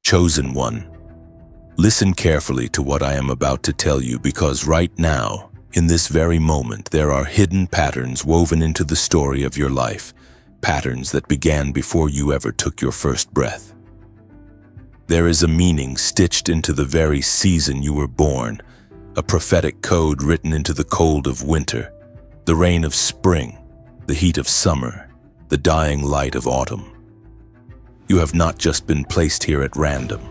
Chosen one, listen carefully to what I am about to tell you, because right now, in this very moment, there are hidden patterns woven into the story of your life, patterns that began before you ever took your first breath. There is a meaning stitched into the very season you were born, a prophetic code written into the cold of winter, the rain of spring, the heat of summer, the dying light of autumn. You have not just been placed here at random.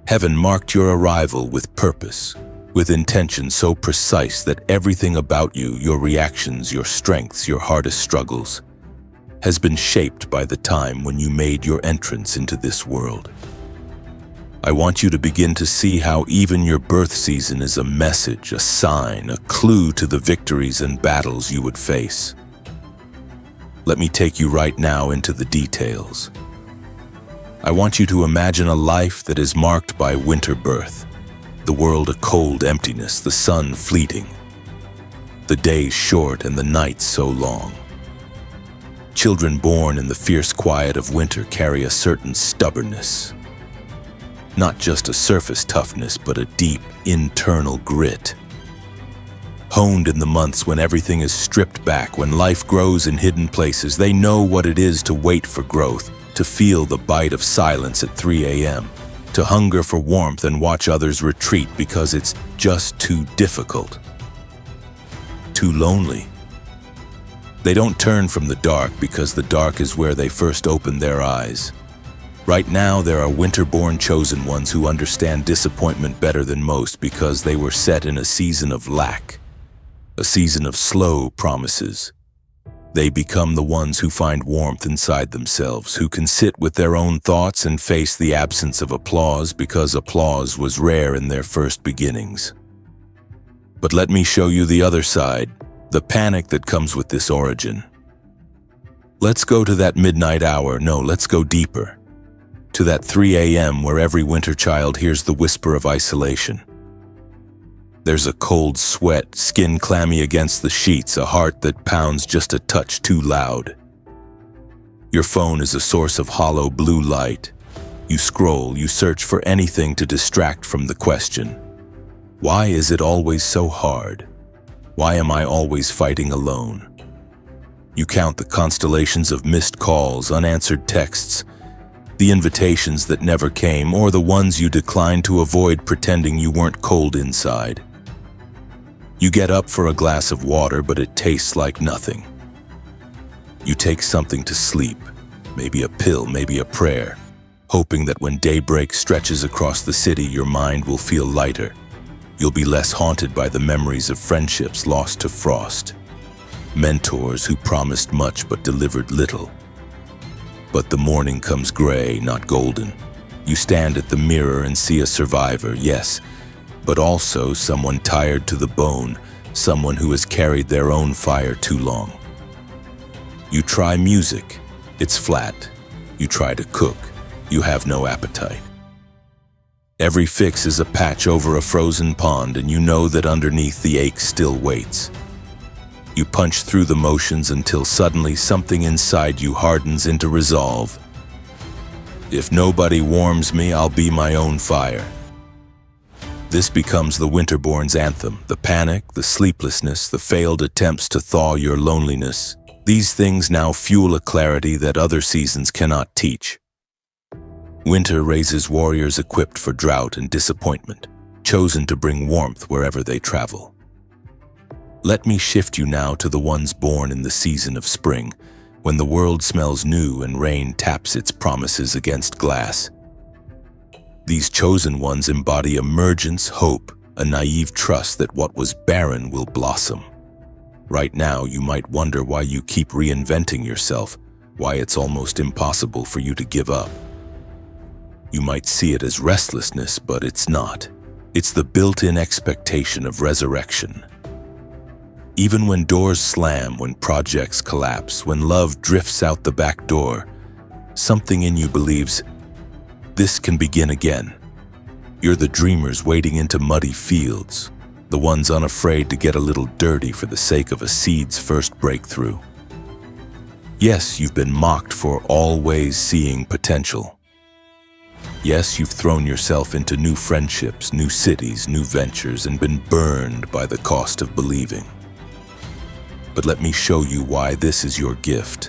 Heaven marked your arrival with purpose, with intention so precise that everything about you, your reactions, your strengths, your hardest struggles, has been shaped by the time when you made your entrance into this world. I want you to begin to see how even your birth season is a message, a sign, a clue to the victories and battles you would face. Let me take you right now into the details. I want you to imagine a life that is marked by winter birth, the world a cold emptiness, the sun fleeting, the days short and the nights so long. Children born in the fierce quiet of winter carry a certain stubbornness, not just a surface toughness, but a deep internal grit. Honed in the months when everything is stripped back, when life grows in hidden places, they know what it is to wait for growth, to feel the bite of silence at 3 a.m., to hunger for warmth and watch others retreat because it's just too difficult, too lonely. They don't turn from the dark because the dark is where they first open their eyes. Right now, there are winter-born chosen ones who understand disappointment better than most because they were set in a season of lack, a season of slow promises. They become the ones who find warmth inside themselves, who can sit with their own thoughts and face the absence of applause because applause was rare in their first beginnings. But let me show you the other side, the panic that comes with this origin. Let's go to that midnight hour. No, let's go deeper. To that 3 a.m. where every winter child hears the whisper of isolation. There's a cold sweat, skin clammy against the sheets, a heart that pounds just a touch too loud. Your phone is a source of hollow blue light. You scroll, you search for anything to distract from the question. Why is it always so hard? Why am I always fighting alone? You count the constellations of missed calls, unanswered texts, the invitations that never came, or the ones you declined to avoid pretending you weren't cold inside. You get up for a glass of water, but it tastes like nothing. You take something to sleep, maybe a pill, maybe a prayer, hoping that when daybreak stretches across the city, your mind will feel lighter. You'll be less haunted by the memories of friendships lost to frost, mentors who promised much but delivered little. But the morning comes gray, not golden. You stand at the mirror and see a survivor, yes, but also someone tired to the bone, someone who has carried their own fire too long. You try music, it's flat. You try to cook, you have no appetite. Every fix is a patch over a frozen pond, and you know that underneath the ache still waits. You punch through the motions until suddenly something inside you hardens into resolve. If nobody warms me, I'll be my own fire. This becomes the winterborn's anthem, the panic, the sleeplessness, the failed attempts to thaw your loneliness. These things now fuel a clarity that other seasons cannot teach. Winter raises warriors equipped for drought and disappointment, chosen to bring warmth wherever they travel. Let me shift you now to the ones born in the season of spring, when the world smells new and rain taps its promises against glass. These chosen ones embody emergence, hope, a naive trust that what was barren will blossom. Right now, you might wonder why you keep reinventing yourself, why it's almost impossible for you to give up. You might see it as restlessness, but it's not. It's the built-in expectation of resurrection. Even when doors slam, when projects collapse, when love drifts out the back door, something in you believes, this can begin again. You're the dreamers wading into muddy fields, the ones unafraid to get a little dirty for the sake of a seed's first breakthrough. Yes, you've been mocked for always seeing potential. Yes, you've thrown yourself into new friendships, new cities, new ventures, and been burned by the cost of believing. But let me show you why this is your gift.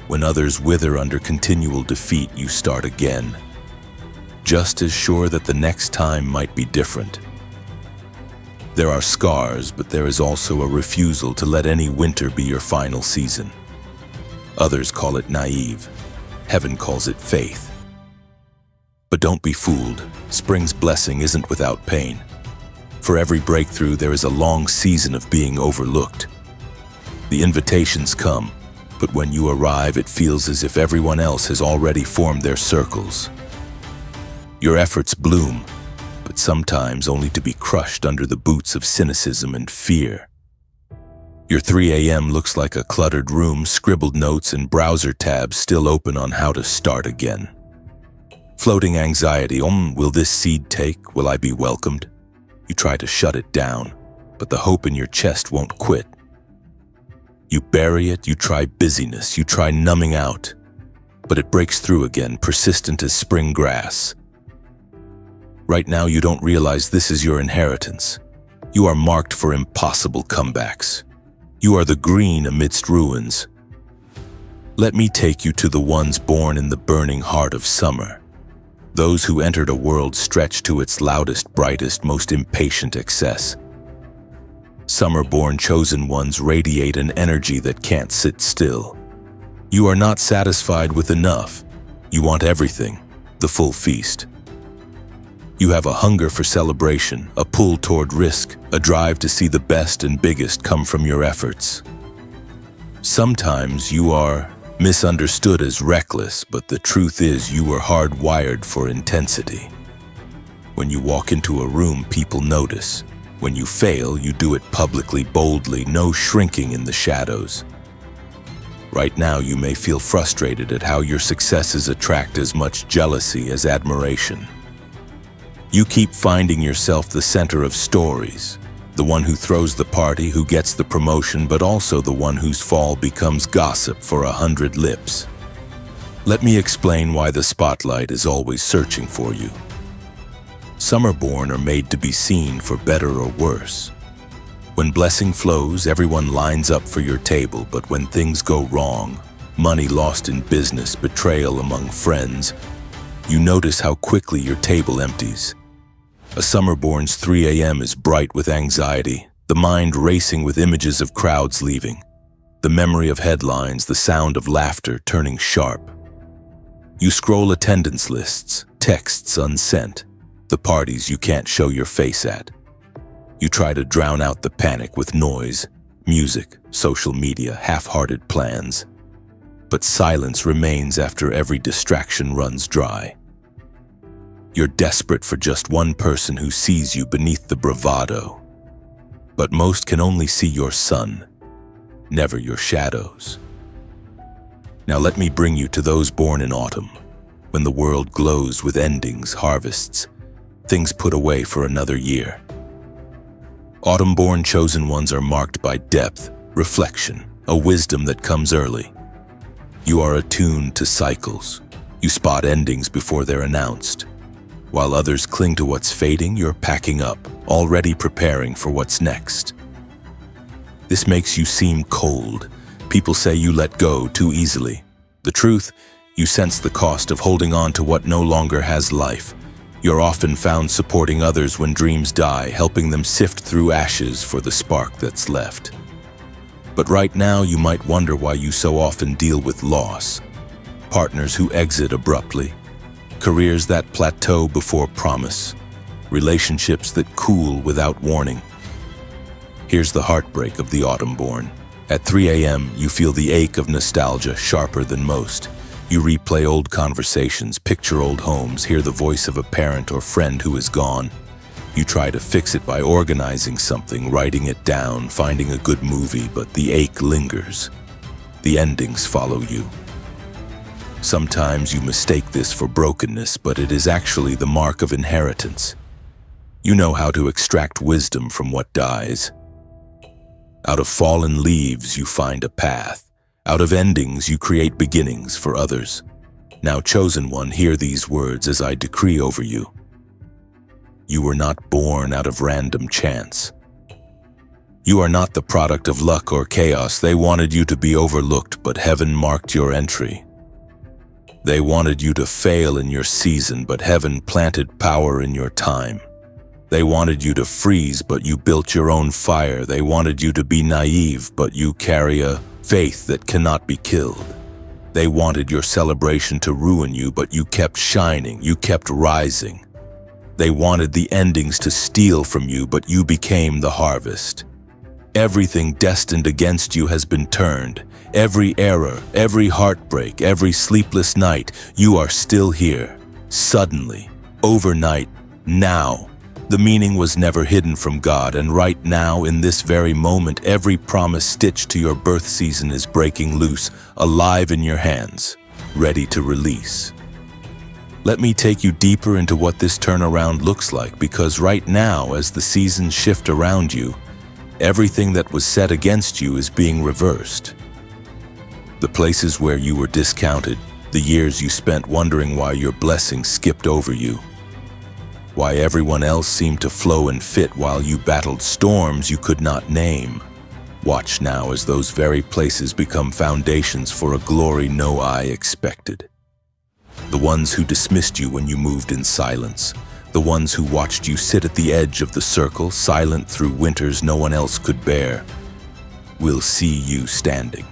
When others wither under continual defeat, you start again, just as sure that the next time might be different. There are scars, but there is also a refusal to let any winter be your final season. Others call it naive. Heaven calls it faith. But don't be fooled. Spring's blessing isn't without pain. For every breakthrough, there is a long season of being overlooked. The invitations come, but when you arrive, it feels as if everyone else has already formed their circles. Your efforts bloom, but sometimes only to be crushed under the boots of cynicism and fear. Your 3 a.m. looks like a cluttered room, scribbled notes and browser tabs still open on how to start again. Floating anxiety, will this seed take? Will I be welcomed? You try to shut it down, but the hope in your chest won't quit. You bury it, you try busyness, you try numbing out, but it breaks through again, persistent as spring grass. Right now, you don't realize this is your inheritance. You are marked for impossible comebacks. You are the green amidst ruins. Let me take you to the ones born in the burning heart of summer. Those who entered a world stretched to its loudest, brightest, most impatient excess. Summer-born chosen ones radiate an energy that can't sit still. You are not satisfied with enough. You want everything, the full feast. You have a hunger for celebration, a pull toward risk, a drive to see the best and biggest come from your efforts. Sometimes you are misunderstood as reckless, but the truth is you were hardwired for intensity. When you walk into a room, people notice. When you fail, you do it publicly, boldly, no shrinking in the shadows. Right now, you may feel frustrated at how your successes attract as much jealousy as admiration. You keep finding yourself the center of stories, the one who throws the party, who gets the promotion, but also the one whose fall becomes gossip for 100 lips. Let me explain why the spotlight is always searching for you. Summer-born are made to be seen for better or worse. When blessing flows, everyone lines up for your table, but when things go wrong, money lost in business, betrayal among friends, you notice how quickly your table empties. A summer-born's 3 a.m. is bright with anxiety, the mind racing with images of crowds leaving, the memory of headlines, the sound of laughter turning sharp. You scroll attendance lists, texts unsent, the parties you can't show your face at. You try to drown out the panic with noise, music, social media, half-hearted plans. But silence remains after every distraction runs dry. You're desperate for just one person who sees you beneath the bravado. But most can only see your sun, never your shadows. Now let me bring you to those born in autumn, when the world glows with endings, harvests, things put away for another year. Autumn-born chosen ones are marked by depth, reflection, a wisdom that comes early. You are attuned to cycles. You spot endings before they're announced. While others cling to what's fading, you're packing up, already preparing for what's next. This makes you seem cold. People say you let go too easily. The truth, you sense the cost of holding on to what no longer has life. You're often found supporting others when dreams die, helping them sift through ashes for the spark that's left. But right now, you might wonder why you so often deal with loss. Partners who exit abruptly, careers that plateau before promise, relationships that cool without warning. Here's the heartbreak of the autumn-born. At 3 a.m., you feel the ache of nostalgia sharper than most. You replay old conversations, picture old homes, hear the voice of a parent or friend who is gone. You try to fix it by organizing something, writing it down, finding a good movie, but the ache lingers. The endings follow you. Sometimes you mistake this for brokenness, but it is actually the mark of inheritance. You know how to extract wisdom from what dies. Out of fallen leaves, you find a path. Out of endings, you create beginnings for others. Now, chosen one, hear these words as I decree over you. You were not born out of random chance. You are not the product of luck or chaos. They wanted you to be overlooked, but heaven marked your entry. They wanted you to fail in your season, but heaven planted power in your time. They wanted you to freeze, but you built your own fire. They wanted you to be naive, but you carry a faith that cannot be killed. They wanted your celebration to ruin you, but you kept shining, you kept rising. They wanted the endings to steal from you, but you became the harvest. Everything destined against you has been turned. Every error, every heartbreak, every sleepless night, you are still here. Suddenly, overnight, now. The meaning was never hidden from God, and right now, in this very moment, every promise stitched to your birth season is breaking loose, alive in your hands, ready to release. Let me take you deeper into what this turnaround looks like, because right now, as the seasons shift around you, everything that was set against you is being reversed. The places where you were discounted, the years you spent wondering why your blessings skipped over you, why everyone else seemed to flow and fit while you battled storms you could not name. Watch now as those very places become foundations for a glory no eye expected. The ones who dismissed you when you moved in silence, the ones who watched you sit at the edge of the circle, silent through winters no one else could bear, will see you standing.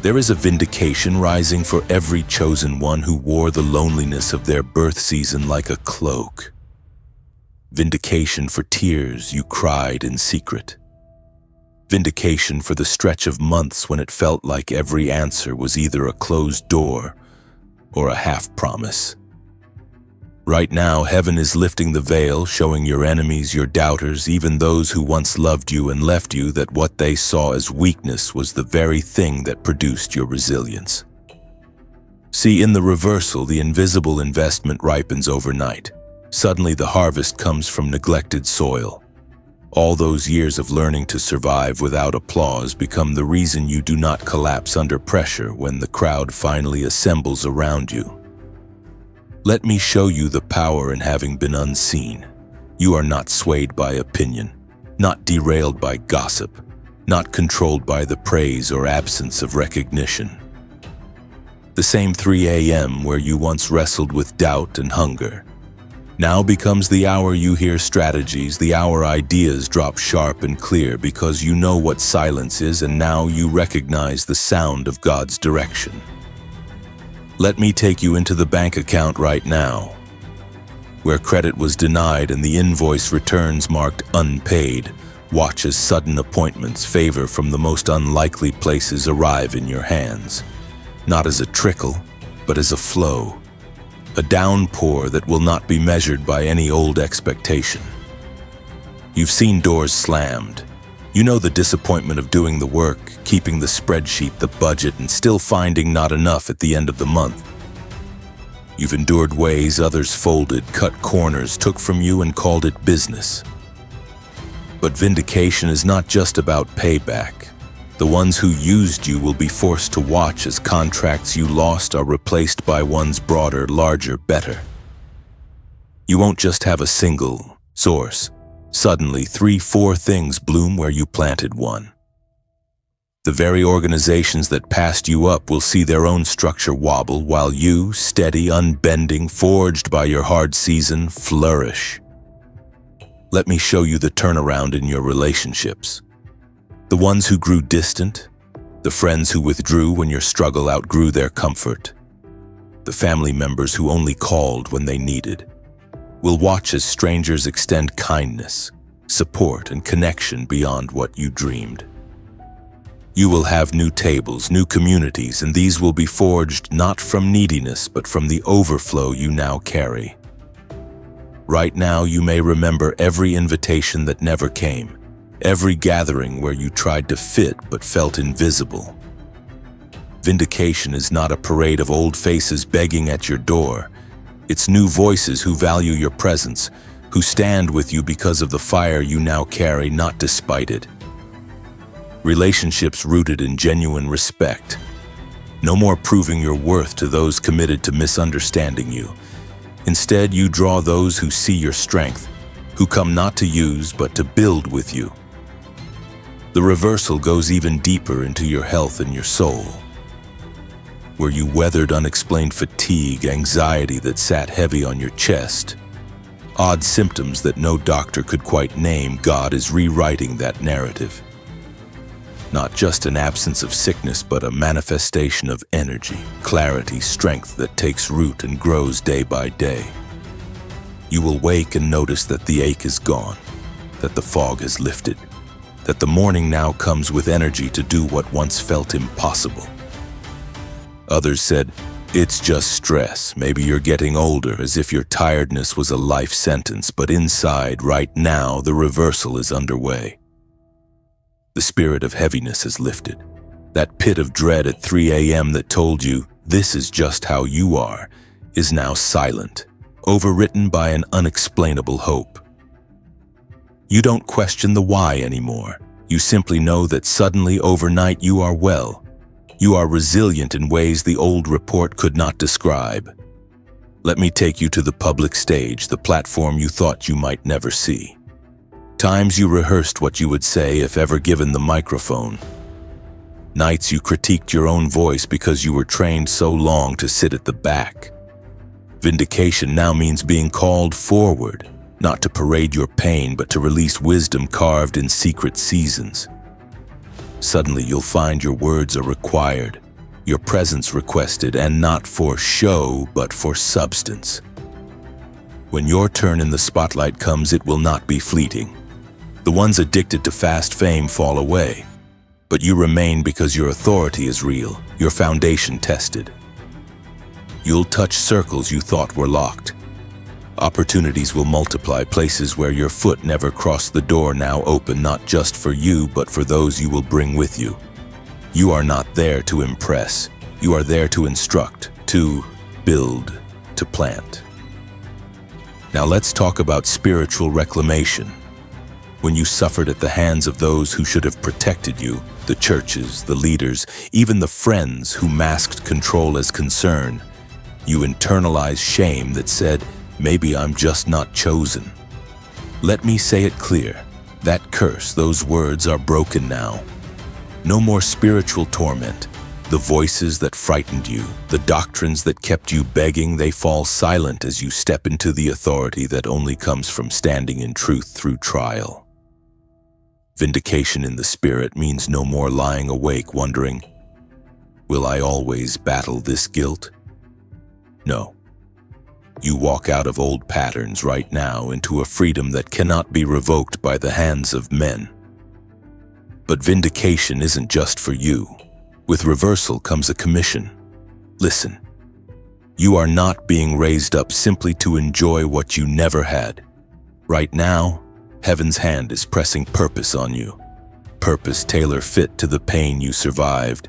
There is a vindication rising for every chosen one who wore the loneliness of their birth season like a cloak. Vindication for tears you cried in secret. Vindication for the stretch of months when it felt like every answer was either a closed door or a half-promise. Right now, heaven is lifting the veil, showing your enemies, your doubters, even those who once loved you and left you, that what they saw as weakness was the very thing that produced your resilience. See, in the reversal, the invisible investment ripens overnight. Suddenly, the harvest comes from neglected soil. All those years of learning to survive without applause become the reason you do not collapse under pressure when the crowd finally assembles around you. Let me show you the power in having been unseen. You are not swayed by opinion, not derailed by gossip, not controlled by the praise or absence of recognition. The same 3 a.m. where you once wrestled with doubt and hunger now becomes the hour you hear strategies, the hour ideas drop sharp and clear because you know what silence is, and now you recognize the sound of God's direction. Let me take you into the bank account right now, where credit was denied and the invoice returns marked unpaid. Watch as sudden appointments, favor from the most unlikely places arrive in your hands, not as a trickle, but as a flow. A downpour that will not be measured by any old expectation. You've seen doors slammed. You know the disappointment of doing the work, keeping the spreadsheet, the budget, and still finding not enough at the end of the month. You've endured ways others folded, cut corners, took from you, and called it business. But vindication is not just about payback. The ones who used you will be forced to watch as contracts you lost are replaced by ones broader, larger, better. You won't just have a single source. Suddenly, 3-4 things bloom where you planted one. The very organizations that passed you up will see their own structure wobble, while you, steady, unbending, forged by your hard season, flourish. Let me show you the turnaround in your relationships. The ones who grew distant, the friends who withdrew when your struggle outgrew their comfort, the family members who only called when they needed, will watch as strangers extend kindness, support, and connection beyond what you dreamed. You will have new tables, new communities, and these will be forged not from neediness, but from the overflow you now carry. Right now, you may remember every invitation that never came, every gathering where you tried to fit but felt invisible. Vindication is not a parade of old faces begging at your door. It's new voices who value your presence, who stand with you because of the fire you now carry, not despite it. Relationships rooted in genuine respect. No more proving your worth to those committed to misunderstanding you. Instead, you draw those who see your strength, who come not to use but to build with you. The reversal goes even deeper into your health and your soul, where you weathered unexplained fatigue, anxiety that sat heavy on your chest, odd symptoms that no doctor could quite name. God is rewriting that narrative. Not just an absence of sickness, but a manifestation of energy, clarity, strength that takes root and grows day by day. You will wake and notice that the ache is gone, that the fog has lifted, that the morning now comes with energy to do what once felt impossible. Others said, "It's just stress. Maybe you're getting older," as if your tiredness was a life sentence. But inside, right now, the reversal is underway. The spirit of heaviness is lifted. That pit of dread at 3 a.m. that told you, "This is just how you are," is now silent, overwritten by an unexplainable hope. You don't question the why anymore. You simply know that suddenly, overnight, you are well. You are resilient in ways the old report could not describe. Let me take you to the public stage, the platform you thought you might never see. Times you rehearsed what you would say if ever given the microphone. Nights you critiqued your own voice because you were trained so long to sit at the back. Vindication now means being called forward, not to parade your pain, but to release wisdom carved in secret seasons. Suddenly you'll find your words are required, your presence requested, and not for show, but for substance. When your turn in the spotlight comes, it will not be fleeting. The ones addicted to fast fame fall away, but you remain because your authority is real, your foundation tested. You'll touch circles you thought were locked. Opportunities will multiply, places where your foot never crossed the door now open, not just for you, but for those you will bring with you. You are not there to impress. You are there to instruct, to build, to plant. Now let's talk about spiritual reclamation. When you suffered at the hands of those who should have protected you, the churches, the leaders, even the friends who masked control as concern, you internalized shame that said, "Maybe I'm just not chosen." Let me say it clear. That curse, those words are broken now. No more spiritual torment. The voices that frightened you, the doctrines that kept you begging, they fall silent as you step into the authority that only comes from standing in truth through trial. Vindication in the spirit means no more lying awake wondering, "Will I always battle this guilt?" No. You walk out of old patterns right now into a freedom that cannot be revoked by the hands of men. But vindication isn't just for you. With reversal comes a commission. Listen, you are not being raised up simply to enjoy what you never had. Right now, Heaven's hand is pressing purpose on you. Purpose tailor-fit to the pain you survived.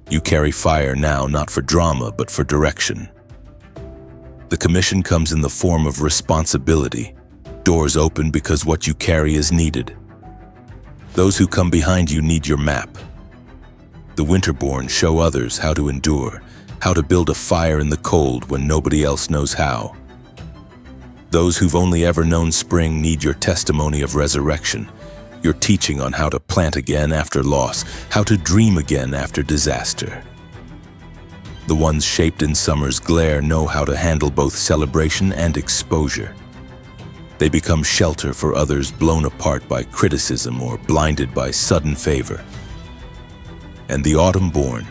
You carry fire now, not for drama, but for direction. The commission comes in the form of responsibility. Doors open because what you carry is needed. Those who come behind you need your map. The winterborn show others how to endure, how to build a fire in the cold when nobody else knows how. Those who've only ever known spring need your testimony of resurrection, your teaching on how to plant again after loss, how to dream again after disaster. The ones shaped in summer's glare know how to handle both celebration and exposure. They become shelter for others blown apart by criticism or blinded by sudden favor. And the autumn-born,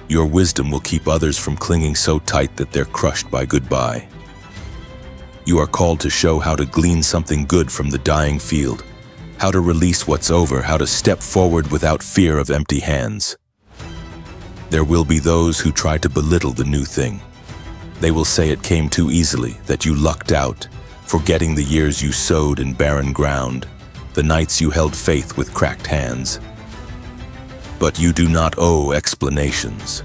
your wisdom will keep others from clinging so tight that they're crushed by goodbye. You are called to show how to glean something good from the dying field, how to release what's over, how to step forward without fear of empty hands. There will be those who try to belittle the new thing. They will say it came too easily, that you lucked out, forgetting the years you sowed in barren ground, the nights you held faith with cracked hands. But you do not owe explanations.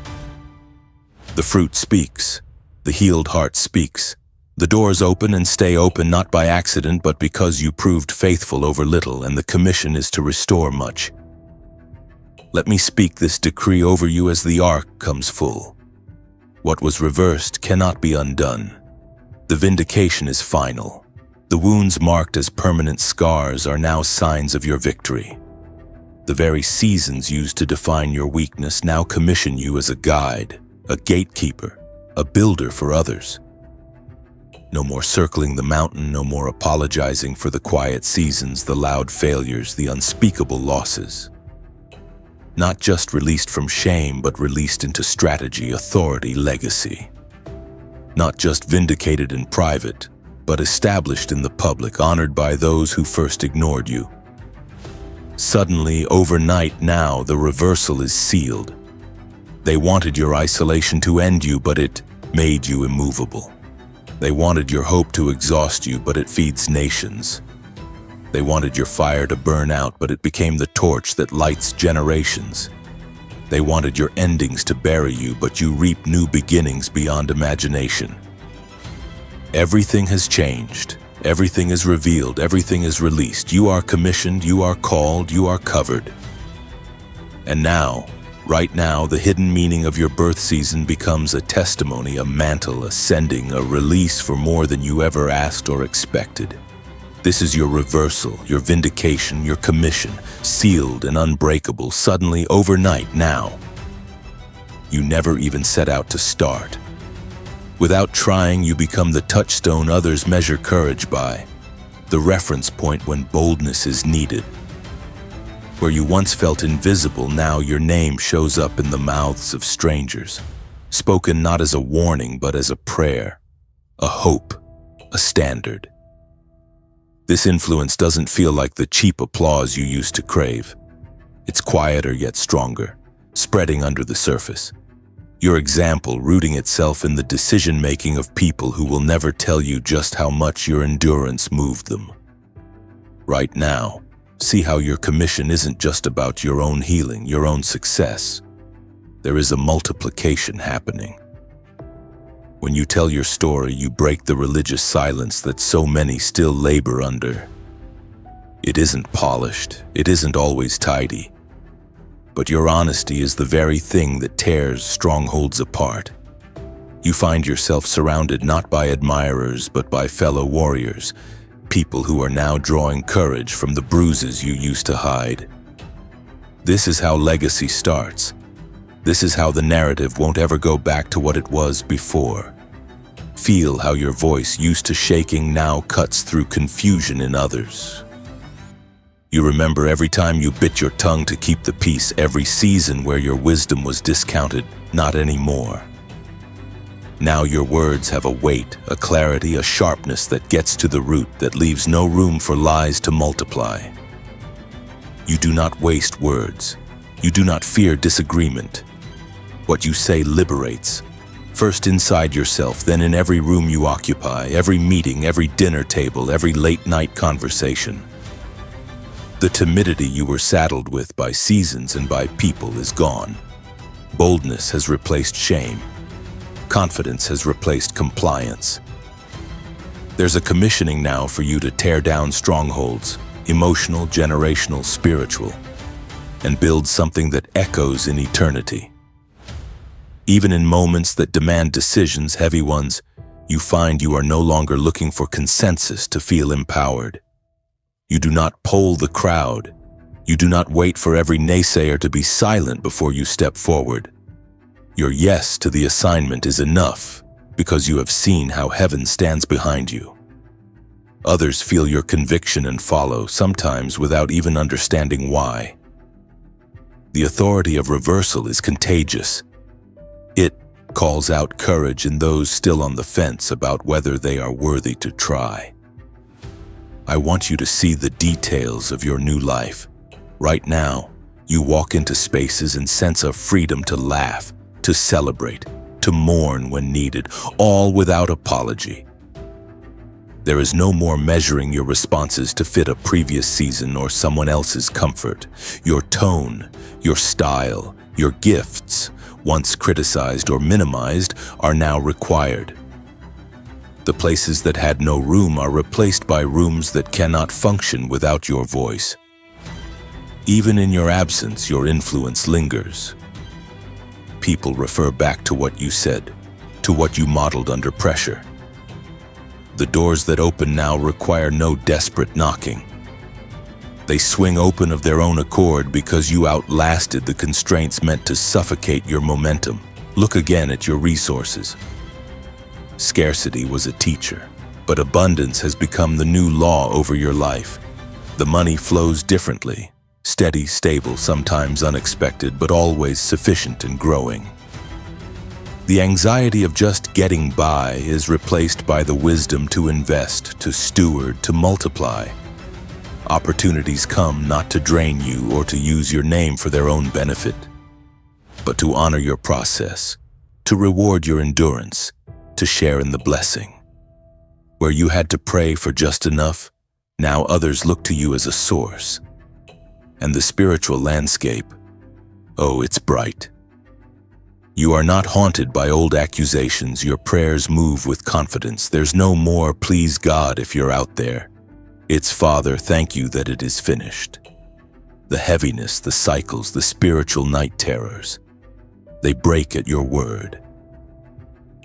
The fruit speaks. The healed heart speaks. The doors open and stay open not by accident, but because you proved faithful over little, and the commission is to restore much. Let me speak this decree over you as the ark comes full. What was reversed cannot be undone. The vindication is final. The wounds marked as permanent scars are now signs of your victory. The very seasons used to define your weakness now commission you as a guide, a gatekeeper, a builder for others. No more circling the mountain, no more apologizing for the quiet seasons, the loud failures, the unspeakable losses. Not just released from shame, but released into strategy, authority, legacy. Not just vindicated in private, but established in the public, honored by those who first ignored you. Suddenly, overnight now, the reversal is sealed. They wanted your isolation to end you, but it made you immovable. They wanted your hope to exhaust you, but it feeds nations. They wanted your fire to burn out, but it became the torch that lights generations. They wanted your endings to bury you, but you reap new beginnings beyond imagination. Everything has changed. Everything is revealed. Everything is released. You are commissioned. You are called. You are covered. And now, right now, the hidden meaning of your birth season becomes a testimony, a mantle, a sending, a release for more than you ever asked or expected. This is your reversal, your vindication, your commission, sealed and unbreakable, suddenly, overnight, now. You never even set out to start. Without trying, you become the touchstone others measure courage by, the reference point when boldness is needed. Where you once felt invisible, now your name shows up in the mouths of strangers, spoken not as a warning but as a prayer, a hope, a standard. This influence doesn't feel like the cheap applause you used to crave. It's quieter yet stronger, spreading under the surface. Your example rooting itself in the decision-making of people who will never tell you just how much your endurance moved them. Right now, see how your commission isn't just about your own healing, your own success. There is a multiplication happening. When you tell your story, you break the religious silence that so many still labor under. It isn't polished, it isn't always tidy. But your honesty is the very thing that tears strongholds apart. You find yourself surrounded not by admirers, but by fellow warriors, people who are now drawing courage from the bruises you used to hide. This is how legacy starts. This is how the narrative won't ever go back to what it was before. Feel how your voice, used to shaking, now cuts through confusion in others. You remember every time you bit your tongue to keep the peace, every season where your wisdom was discounted, not anymore. Now your words have a weight, a clarity, a sharpness that gets to the root, that leaves no room for lies to multiply. You do not waste words. You do not fear disagreement. What you say liberates. First inside yourself, then in every room you occupy, every meeting, every dinner table, every late-night conversation. The timidity you were saddled with by seasons and by people is gone. Boldness has replaced shame. Confidence has replaced compliance. There's a commissioning now for you to tear down strongholds, emotional, generational, spiritual, and build something that echoes in eternity. Even in moments that demand decisions, heavy ones, you find you are no longer looking for consensus to feel empowered. You do not poll the crowd. You do not wait for every naysayer to be silent before you step forward. Your yes to the assignment is enough because you have seen how heaven stands behind you. Others feel your conviction and follow, sometimes without even understanding why. The authority of reversal is contagious. It calls out courage in those still on the fence about whether they are worthy to try. I want you to see the details of your new life. Right now, you walk into spaces and sense a freedom to laugh, to celebrate, to mourn when needed, all without apology. There is no more measuring your responses to fit a previous season or someone else's comfort. Your tone, your style, your gifts, once criticized or minimized, are now required. The places that had no room are replaced by rooms that cannot function without your voice. Even in your absence, your influence lingers. People refer back to what you said, to what you modeled under pressure. The doors that open now require no desperate knocking. They swing open of their own accord because you outlasted the constraints meant to suffocate your momentum. Look again at your resources. Scarcity was a teacher, but abundance has become the new law over your life. The money flows differently, steady, stable, sometimes unexpected, but always sufficient and growing. The anxiety of just getting by is replaced by the wisdom to invest, to steward, to multiply. Opportunities come not to drain you or to use your name for their own benefit, but to honor your process, to reward your endurance, to share in the blessing. Where you had to pray for just enough, now others look to you as a source. And the spiritual landscape, oh, it's bright. You are not haunted by old accusations. Your prayers move with confidence. There's no more "please God" if you're out there. It's "Father, thank you that it is finished." The heaviness, the cycles, the spiritual night terrors, they break at your word.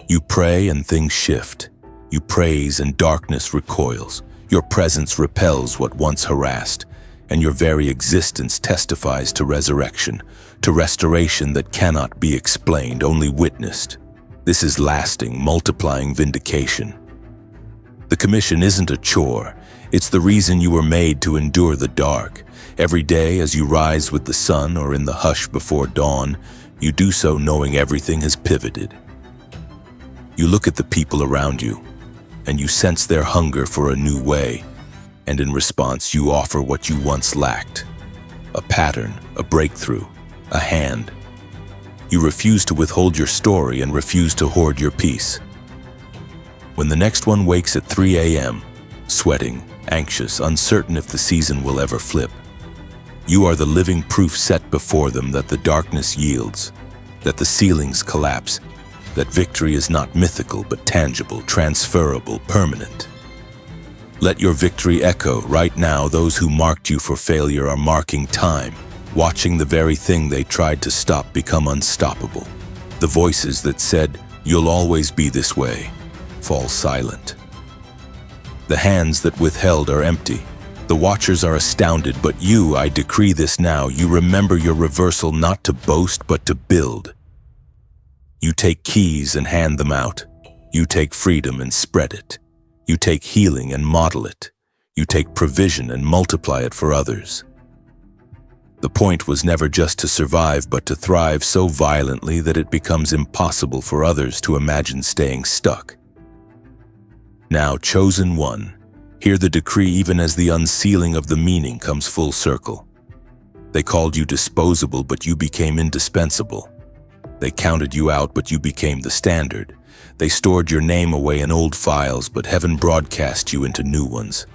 You pray and things shift. You praise and darkness recoils. Your presence repels what once harassed, and your very existence testifies to resurrection, to restoration that cannot be explained, only witnessed. This is lasting, multiplying vindication. The commission isn't a chore. It's the reason you were made to endure the dark. Every day as you rise with the sun or in the hush before dawn, you do so knowing everything has pivoted. You look at the people around you, and you sense their hunger for a new way, and in response you offer what you once lacked. A pattern, a breakthrough, a hand. You refuse to withhold your story and refuse to hoard your peace. When the next one wakes at 3 a.m., sweating, anxious, uncertain if the season will ever flip, you are the living proof set before them that the darkness yields, that the ceilings collapse, that victory is not mythical but tangible, transferable, permanent. Let your victory echo right now. Those who marked you for failure are marking time, watching the very thing they tried to stop become unstoppable. The voices that said, "You'll always be this way," fall silent. The hands that withheld are empty. The watchers are astounded, but you, I decree this now, you remember your reversal not to boast but to build. You take keys and hand them out. You take freedom and spread it. You take healing and model it. You take provision and multiply it for others. The point was never just to survive, but to thrive so violently that it becomes impossible for others to imagine staying stuck. Now, chosen one, hear the decree even as the unsealing of the meaning comes full circle. They called you disposable, but you became indispensable. They counted you out, but you became the standard. They stored your name away in old files, but heaven broadcast you into new ones.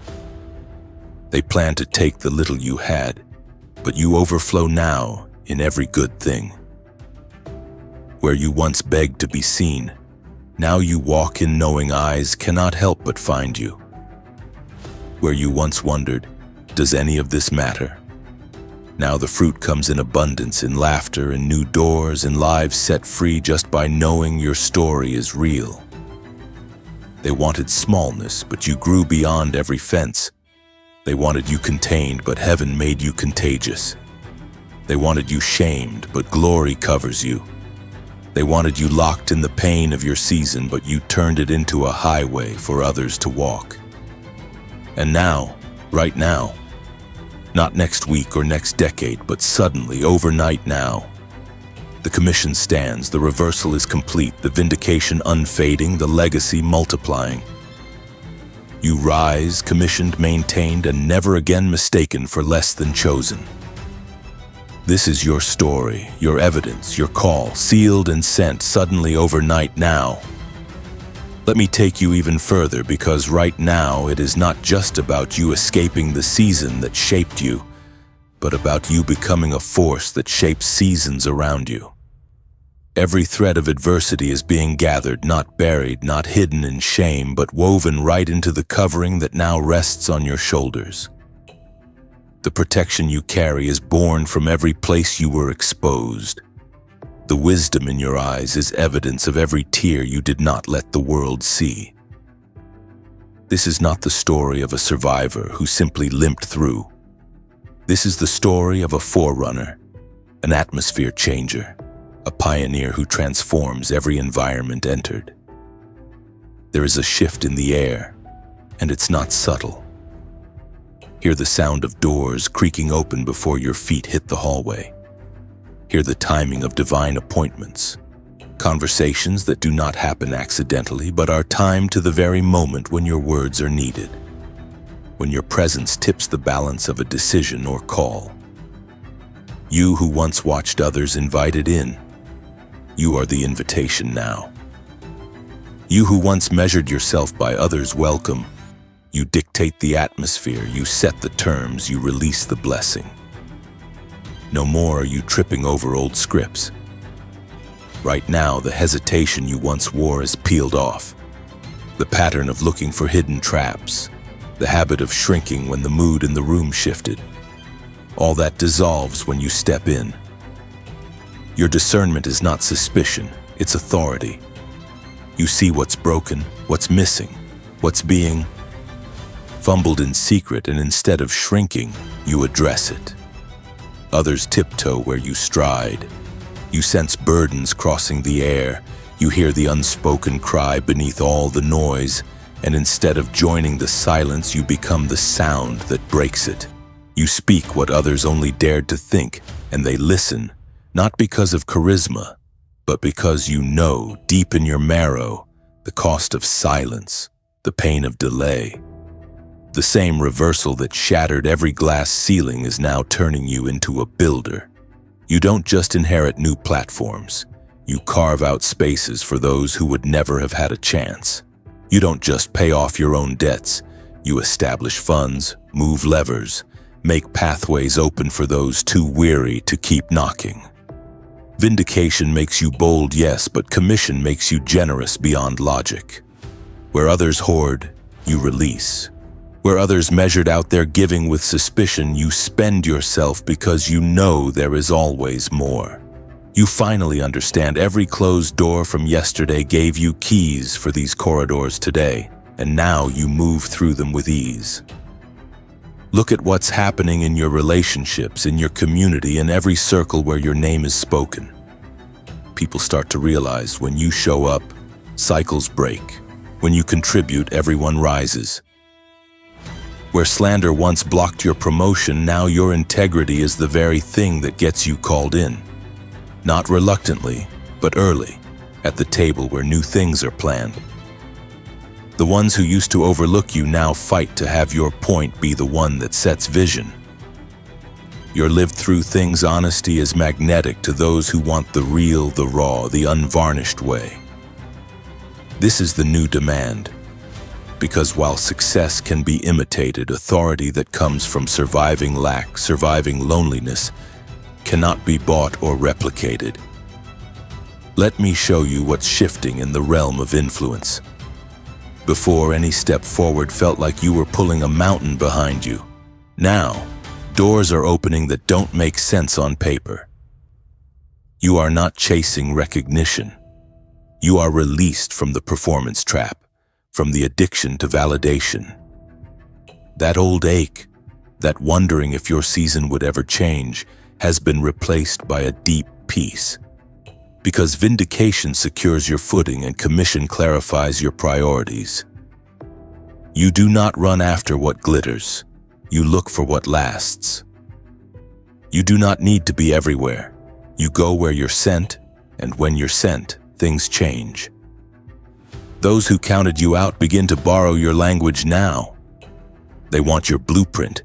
They planned to take the little you had, but you overflow now in every good thing. Where you once begged to be seen, now you walk in knowing eyes cannot help but find you. Where you once wondered, does any of this matter? Now the fruit comes in abundance, in laughter, in new doors, in lives set free just by knowing your story is real. They wanted smallness, but you grew beyond every fence. They wanted you contained, but heaven made you contagious. They wanted you shamed, but glory covers you. They wanted you locked in the pain of your season, but you turned it into a highway for others to walk. And now, right now, not next week or next decade, but suddenly, overnight now, the commission stands, the reversal is complete, the vindication unfading, the legacy multiplying. You rise, commissioned, maintained, and never again mistaken for less than chosen. This is your story, your evidence, your call, sealed and sent suddenly overnight now. Let me take you even further, because right now it is not just about you escaping the season that shaped you, but about you becoming a force that shapes seasons around you. Every thread of adversity is being gathered, not buried, not hidden in shame, but woven right into the covering that now rests on your shoulders. The protection you carry is born from every place you were exposed. The wisdom in your eyes is evidence of every tear you did not let the world see. This is not the story of a survivor who simply limped through. This is the story of a forerunner, an atmosphere changer, a pioneer who transforms every environment entered. There is a shift in the air, and it's not subtle. Hear the sound of doors creaking open before your feet hit the hallway. Hear the timing of divine appointments, conversations that do not happen accidentally but are timed to the very moment when your words are needed, when your presence tips the balance of a decision or call. You who once watched others invited in, you are the invitation now. You who once measured yourself by others' welcome, you dictate the atmosphere, you set the terms, you release the blessing. No more are you tripping over old scripts. Right now, the hesitation you once wore is peeled off. The pattern of looking for hidden traps, the habit of shrinking when the mood in the room shifted, all that dissolves when you step in. Your discernment is not suspicion, it's authority. You see what's broken, what's missing, what's being fumbled in secret, and instead of shrinking, you address it. Others tiptoe where you stride. You sense burdens crossing the air. You hear the unspoken cry beneath all the noise, and instead of joining the silence, you become the sound that breaks it. You speak what others only dared to think, and they listen, not because of charisma, but because you know, deep in your marrow, the cost of silence, the pain of delay. The same reversal that shattered every glass ceiling is now turning you into a builder. You don't just inherit new platforms. You carve out spaces for those who would never have had a chance. You don't just pay off your own debts. You establish funds, move levers, make pathways open for those too weary to keep knocking. Vindication makes you bold, yes, but commission makes you generous beyond logic. Where others hoard, you release. Where others measured out their giving with suspicion, you spend yourself because you know there is always more. You finally understand every closed door from yesterday gave you keys for these corridors today, and now you move through them with ease. Look at what's happening in your relationships, in your community, in every circle where your name is spoken. People start to realize when you show up, cycles break. When you contribute, everyone rises. Where slander once blocked your promotion, now your integrity is the very thing that gets you called in. Not reluctantly, but early, at the table where new things are planned. The ones who used to overlook you now fight to have your point be the one that sets vision. Your lived-through things honesty is magnetic to those who want the real, the raw, the unvarnished way. This is the new demand. Because while success can be imitated, authority that comes from surviving lack, surviving loneliness, cannot be bought or replicated. Let me show you what's shifting in the realm of influence. Before, any step forward felt like you were pulling a mountain behind you. Now, doors are opening that don't make sense on paper. You are not chasing recognition. You are released from the performance trap, from the addiction to validation. That old ache, that wondering if your season would ever change, has been replaced by a deep peace. Because vindication secures your footing and commission clarifies your priorities. You do not run after what glitters. You look for what lasts. You do not need to be everywhere. You go where you're sent, and when you're sent, things change. Those who counted you out begin to borrow your language now. They want your blueprint.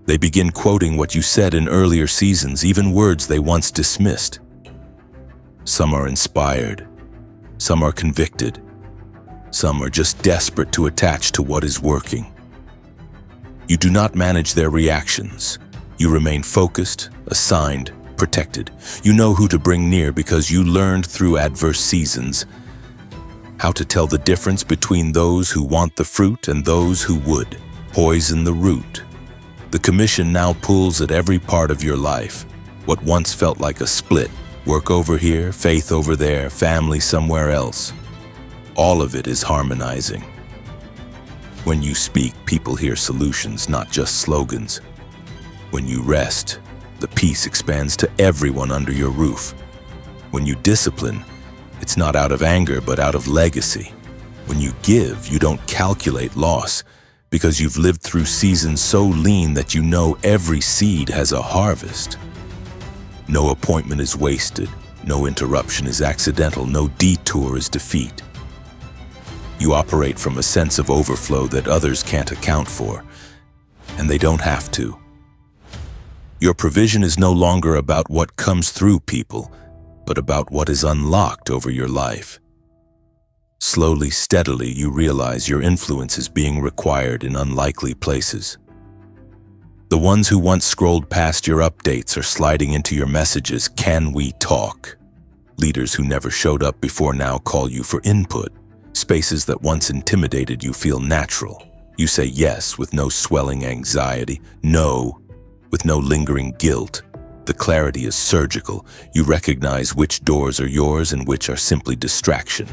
They begin quoting what you said in earlier seasons, even words they once dismissed. Some are inspired. Some are convicted. Some are just desperate to attach to what is working. You do not manage their reactions. You remain focused, assigned, protected. You know who to bring near because you learned through adverse seasons how to tell the difference between those who want the fruit and those who would poison the root. The commission now pulls at every part of your life. What once felt like a split, work over here, faith over there, family somewhere else. All of it is harmonizing. When you speak, people hear solutions, not just slogans. When you rest, the peace expands to everyone under your roof. When you discipline, it's not out of anger, but out of legacy. When you give, you don't calculate loss, because you've lived through seasons so lean that you know every seed has a harvest. No appointment is wasted, no interruption is accidental, no detour is defeat. You operate from a sense of overflow that others can't account for, and they don't have to. Your provision is no longer about what comes through people, but about what is unlocked over your life. Slowly, steadily, you realize your influence is being required in unlikely places. The ones who once scrolled past your updates are sliding into your messages, "Can we talk?" Leaders who never showed up before now call you for input. Spaces that once intimidated you feel natural. You say yes with no swelling anxiety, no with no lingering guilt. The clarity is surgical. You recognize which doors are yours and which are simply distraction.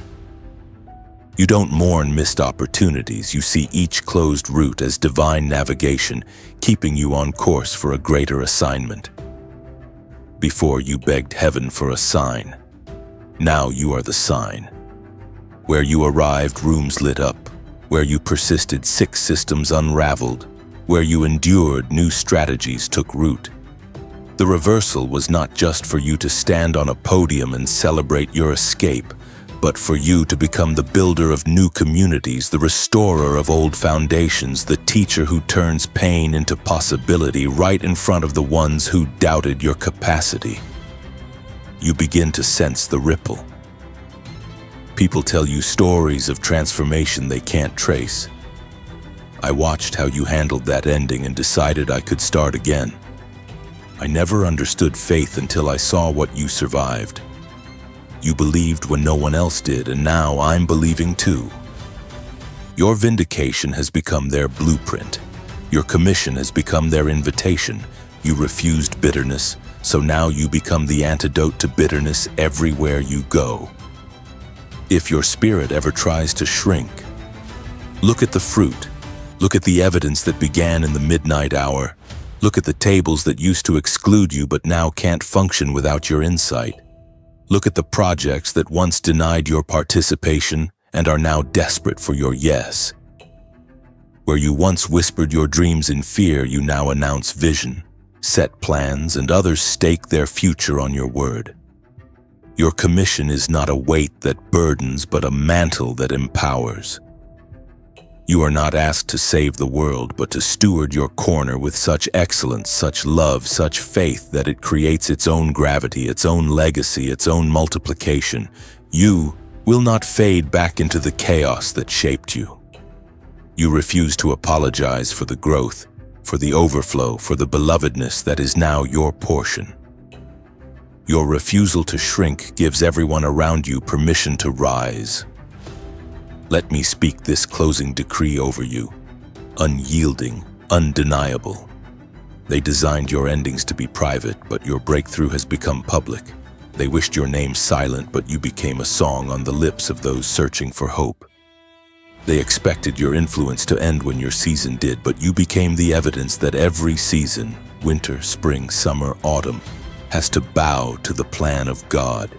You don't mourn missed opportunities. You see each closed route as divine navigation, keeping you on course for a greater assignment. Before you begged heaven for a sign. Now you are the sign. Where you arrived, rooms lit up. Where you persisted, sick systems unraveled. Where you endured, new strategies took root. The reversal was not just for you to stand on a podium and celebrate your escape, but for you to become the builder of new communities, the restorer of old foundations, the teacher who turns pain into possibility right in front of the ones who doubted your capacity. You begin to sense the ripple. People tell you stories of transformation they can't trace. I watched how you handled that ending and decided I could start again. I never understood faith until I saw what you survived. You believed when no one else did, and now I'm believing too. Your vindication has become their blueprint. Your commission has become their invitation. You refused bitterness, so now you become the antidote to bitterness everywhere you go. If your spirit ever tries to shrink, look at the fruit. Look at the evidence that began in the midnight hour. Look at the tables that used to exclude you but now can't function without your insight. Look at the projects that once denied your participation and are now desperate for your yes. Where you once whispered your dreams in fear, you now announce vision, set plans, and others stake their future on your word. Your commission is not a weight that burdens, but a mantle that empowers. You are not asked to save the world, but to steward your corner with such excellence, such love, such faith that it creates its own gravity, its own legacy, its own multiplication. You will not fade back into the chaos that shaped you. You refuse to apologize for the growth, for the overflow, for the belovedness that is now your portion. Your refusal to shrink gives everyone around you permission to rise. Let me speak this closing decree over you. Unyielding, undeniable. They designed your endings to be private, but your breakthrough has become public. They wished your name silent, but you became a song on the lips of those searching for hope. They expected your influence to end when your season did, but you became the evidence that every season, winter, spring, summer, autumn, has to bow to the plan of God.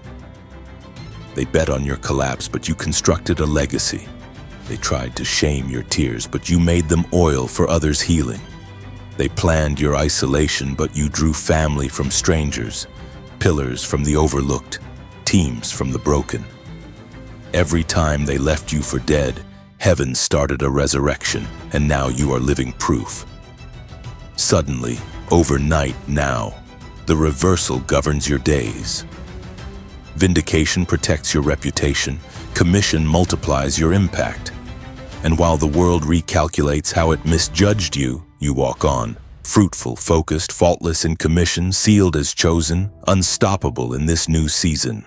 They bet on your collapse, but you constructed a legacy. They tried to shame your tears, but you made them oil for others' healing. They planned your isolation, but you drew family from strangers, pillars from the overlooked, teams from the broken. Every time they left you for dead, heaven started a resurrection, and now you are living proof. Suddenly, overnight now, the reversal governs your days. Vindication protects your reputation. Commission multiplies your impact. And while the world recalculates how it misjudged you, you walk on, fruitful, focused, faultless in commission, sealed as chosen, unstoppable in this new season.